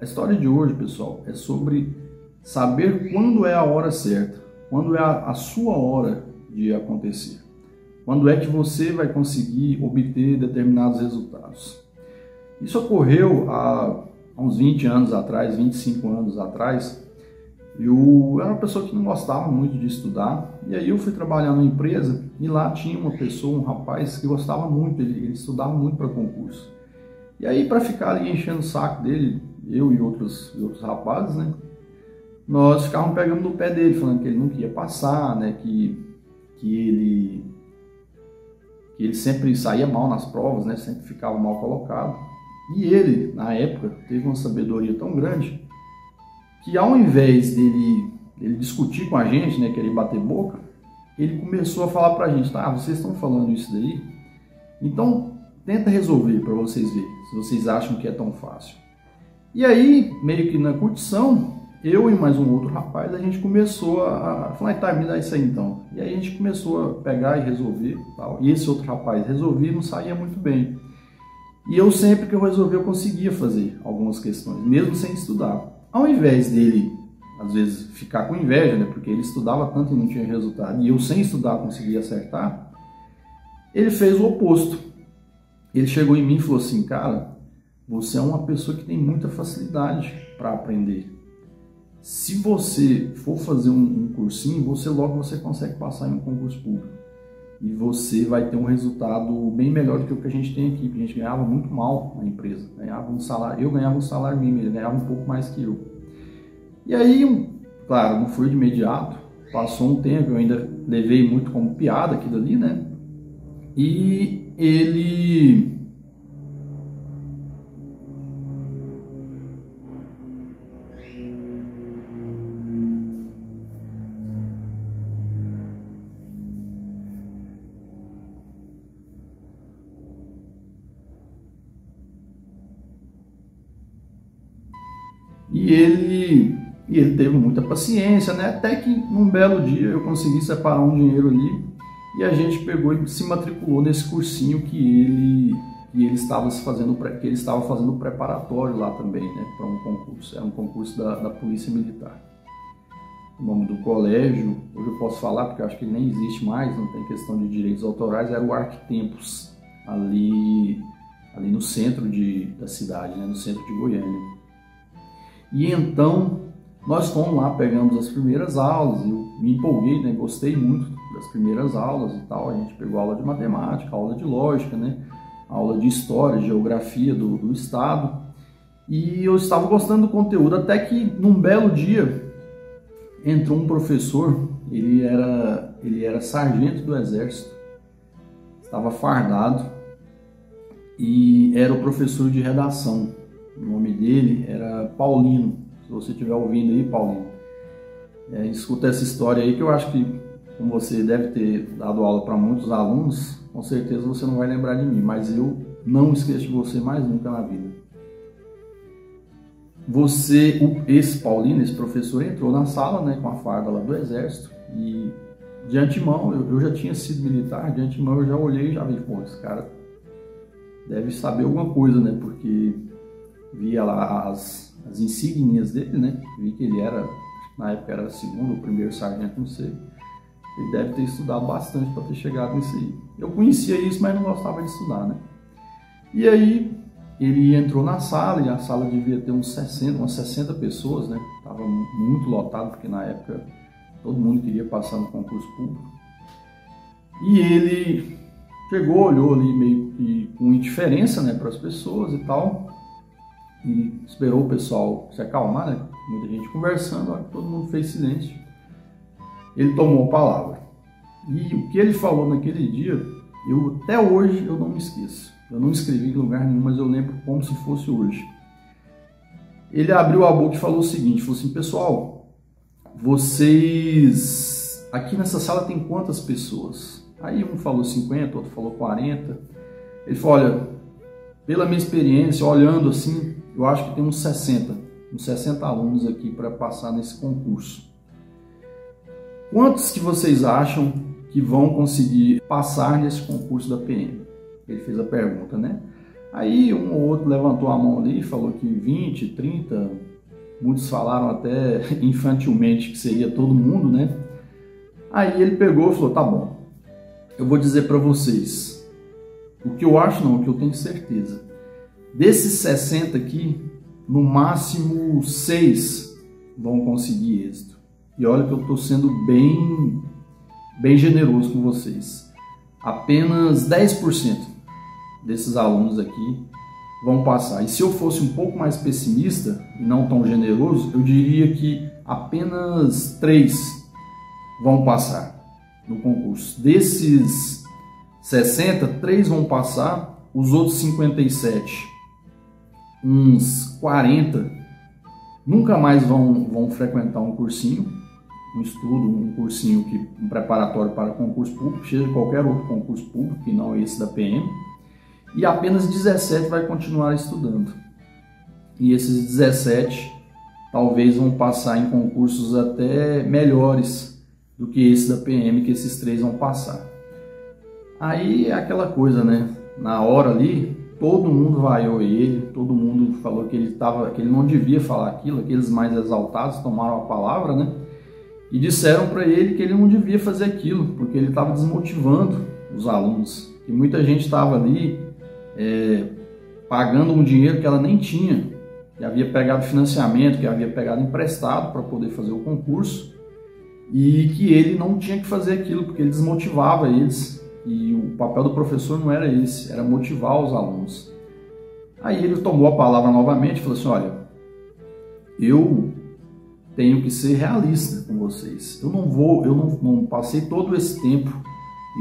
história de hoje, pessoal, é sobre saber quando é a hora certa, quando é a sua hora de acontecer, quando é que você vai conseguir obter determinados resultados. Isso ocorreu há uns 20 anos atrás, 25 anos atrás. Eu era uma pessoa que não gostava muito de estudar, e aí eu fui trabalhar numa empresa e lá tinha uma pessoa, um rapaz que gostava muito, ele estudava muito para concurso. E aí, para ficar ali enchendo o saco dele, eu e outros rapazes, né, nós ficávamos pegando no pé dele, falando que ele não queria passar, né, que ele sempre saía mal nas provas, né, sempre ficava mal colocado. E ele, na época, teve uma sabedoria tão grande que ao invés dele discutir com a gente, né, querer bater boca, ele começou a falar pra gente, tá, vocês estão falando isso daí, então tenta resolver para vocês verem, se vocês acham que é tão fácil. E aí, meio que na curtição, eu e mais um outro rapaz, a gente começou a falar, tá, me dá isso aí então. E aí a gente começou a pegar e resolver, tal. E esse outro rapaz resolvia e não saía muito bem. E eu sempre que eu resolvia, eu conseguia fazer algumas questões, mesmo sem estudar. Ao invés dele, às vezes, ficar com inveja, né, porque ele estudava tanto e não tinha resultado, e eu sem estudar conseguia acertar, ele fez o oposto. Ele chegou em mim e falou assim, cara, você é uma pessoa que tem muita facilidade para aprender. Se você for fazer um cursinho, você consegue passar em um concurso público. E você vai ter um resultado bem melhor do que o que a gente tem aqui, porque a gente ganhava muito mal na empresa. Eu ganhava um salário mínimo, ele ganhava um pouco mais que eu. E aí, claro, não foi de imediato, passou um tempo, eu ainda levei muito como piada aquilo ali, né? E ele teve muita paciência, né? Até que num belo dia eu consegui separar um dinheiro ali e a gente pegou e se matriculou nesse cursinho que ele estava fazendo preparatório lá também, né? Para um concurso. Era um concurso da Polícia Militar. O nome do colégio, hoje eu posso falar porque eu acho que ele nem existe mais, não tem questão de direitos autorais, era o Arquitempos, ali no centro da cidade, né? No centro de Goiânia. E então, nós fomos lá, pegamos as primeiras aulas, eu me empolguei, né? Gostei muito das primeiras aulas e tal, a gente pegou aula de matemática, aula de lógica, né? Aula de história, geografia do estado, e eu estava gostando do conteúdo, até que num belo dia entrou um professor, ele era sargento do exército, estava fardado e era o professor de redação. O nome dele era Paulino. Se você estiver ouvindo aí, Paulino, escuta essa história aí que eu acho que, como você deve ter dado aula para muitos alunos, com certeza você não vai lembrar de mim, mas eu não esqueço de você mais nunca na vida. Esse Paulino, esse professor, entrou na sala, né, com a farda lá do exército e de antemão, eu já tinha sido militar, de antemão eu já olhei e já vi, pô, esse cara deve saber alguma coisa, né, porque via lá as insígnias dele, né? Vi que ele era, na época era segundo ou primeiro sargento, não sei. Ele deve ter estudado bastante para ter chegado nisso aí. Eu conhecia isso, mas não gostava de estudar, né? E aí ele entrou na sala e a sala devia ter umas 60 pessoas, né? Tava muito lotado porque na época todo mundo queria passar no concurso público. E ele chegou, olhou ali meio que com indiferença, né, para as pessoas e tal. E esperou o pessoal se acalmar, né? Muita gente conversando, todo mundo fez silêncio. Ele tomou a palavra. E o que ele falou naquele dia, até hoje eu não me esqueço. Eu não escrevi em lugar nenhum, mas eu lembro como se fosse hoje. Ele abriu a boca e falou o seguinte, falou assim, pessoal, vocês... aqui nessa sala tem quantas pessoas? Aí um falou 50, outro falou 40. Ele falou, olha, pela minha experiência, olhando assim, eu acho que tem uns 60 alunos aqui para passar nesse concurso. Quantos que vocês acham que vão conseguir passar nesse concurso da PM? Ele fez a pergunta, né? Aí um ou outro levantou a mão ali e falou que 20, 30, muitos falaram até infantilmente que seria todo mundo, né? Aí ele pegou e falou, tá bom, eu vou dizer para vocês, o que eu acho não, o que eu tenho certeza. Desses 60 aqui, no máximo 6 vão conseguir êxito. E olha que eu estou sendo bem generoso com vocês. Apenas 10% desses alunos aqui vão passar. E se eu fosse um pouco mais pessimista e não tão generoso, eu diria que apenas 3 vão passar no concurso. Desses 60, 3 vão passar, os outros 57, uns 40, nunca mais vão frequentar um cursinho, um estudo, um cursinho, um preparatório para concurso público, seja qualquer outro concurso público, que não esse da PM, e apenas 17 vai continuar estudando. E esses 17 talvez vão passar em concursos até melhores do que esse da PM, que esses 3 vão passar. Aí é aquela coisa, né? Na hora ali, todo mundo vaiou ele, todo mundo falou que ele não devia falar aquilo, aqueles mais exaltados tomaram a palavra, né? E disseram para ele que ele não devia fazer aquilo, porque ele estava desmotivando os alunos. E muita gente estava ali pagando um dinheiro que ela nem tinha, que havia pegado financiamento, que havia pegado emprestado para poder fazer o concurso, e que ele não tinha que fazer aquilo, porque ele desmotivava eles. E o papel do professor não era esse, era motivar os alunos. Aí ele tomou a palavra novamente e falou assim, olha, eu tenho que ser realista com vocês. Eu não passei todo esse tempo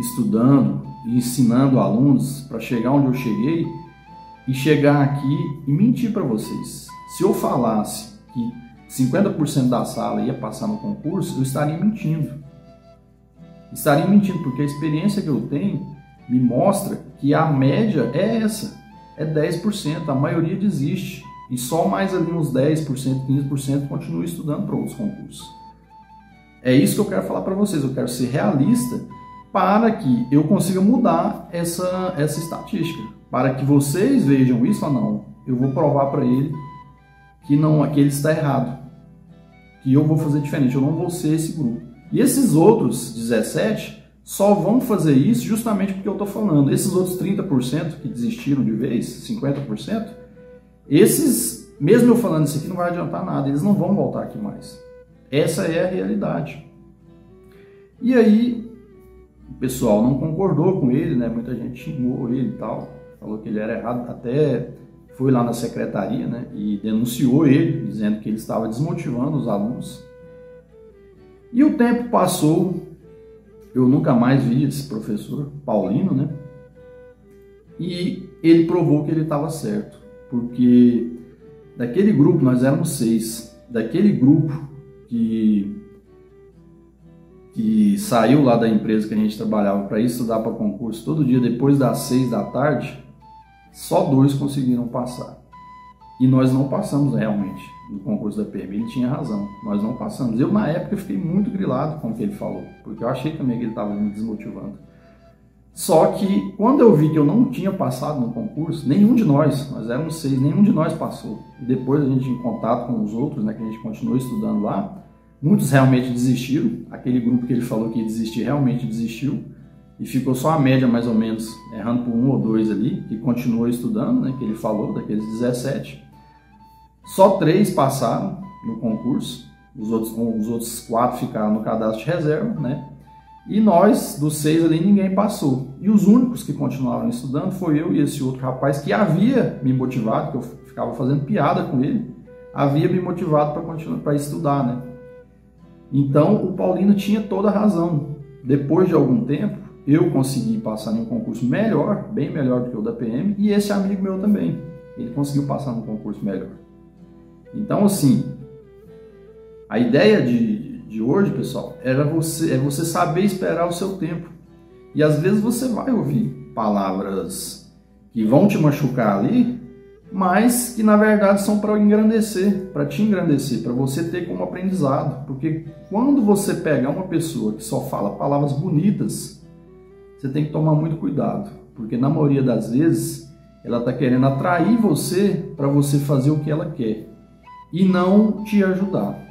estudando e ensinando alunos para chegar onde eu cheguei e chegar aqui e mentir para vocês. Se eu falasse que 50% da sala ia passar no concurso, eu estaria mentindo. Estaria mentindo, porque a experiência que eu tenho me mostra que a média é essa, é 10%, a maioria desiste. E só mais ali uns 10%, 15% continua estudando para outros concursos. É isso que eu quero falar para vocês, eu quero ser realista para que eu consiga mudar essa estatística. Para que vocês vejam isso ou não, eu vou provar para ele que ele está errado. Que eu vou fazer diferente, eu não vou ser esse grupo. E esses outros 17 só vão fazer isso justamente porque eu estou falando. Esses outros 30% que desistiram de vez, 50%, esses, mesmo eu falando isso aqui, não vai adiantar nada, eles não vão voltar aqui mais. Essa é a realidade. E aí, o pessoal não concordou com ele, né? Muita gente xingou ele e tal, falou que ele era errado, até foi lá na secretaria, né? E denunciou ele, dizendo que ele estava desmotivando os alunos. E o tempo passou, eu nunca mais vi esse professor, Paulino, né? E ele provou que ele estava certo, porque daquele grupo, nós éramos 6, daquele grupo que saiu lá da empresa que a gente trabalhava para ir estudar para concurso todo dia, depois das 6 da tarde, só 2 conseguiram passar. E nós não passamos realmente no concurso da PM, ele tinha razão, nós não passamos. Eu, na época, fiquei muito grilado com o que ele falou, porque eu achei também que ele estava me desmotivando. Só que, quando eu vi que eu não tinha passado no concurso, nenhum de nós éramos 6, nenhum de nós passou. E depois a gente, em contato com os outros, né, que a gente continuou estudando lá, muitos realmente desistiram. Aquele grupo que ele falou que ia desistir, realmente desistiu. E ficou só a média, mais ou menos, errando por 1 ou 2 ali, que continuou estudando, né, que ele falou, daqueles 17. Só 3 passaram no concurso, os outros 4 ficaram no cadastro de reserva, né? E nós, dos 6 ali, ninguém passou. E os únicos que continuaram estudando foi eu e esse outro rapaz que havia me motivado, que eu ficava fazendo piada com ele, havia me motivado para continuar, para estudar, né? Então, o Paulino tinha toda a razão. Depois de algum tempo, eu consegui passar em um concurso melhor, bem melhor do que o da PM, e esse amigo meu também. Ele conseguiu passar num concurso melhor. Então, assim, a ideia de hoje, pessoal, é você saber esperar o seu tempo. E às vezes você vai ouvir palavras que vão te machucar ali, mas que na verdade são para engrandecer, para te engrandecer, para você ter como aprendizado. Porque quando você pegar uma pessoa que só fala palavras bonitas, você tem que tomar muito cuidado, porque na maioria das vezes ela está querendo atrair você para você fazer o que ela quer e não te ajudar.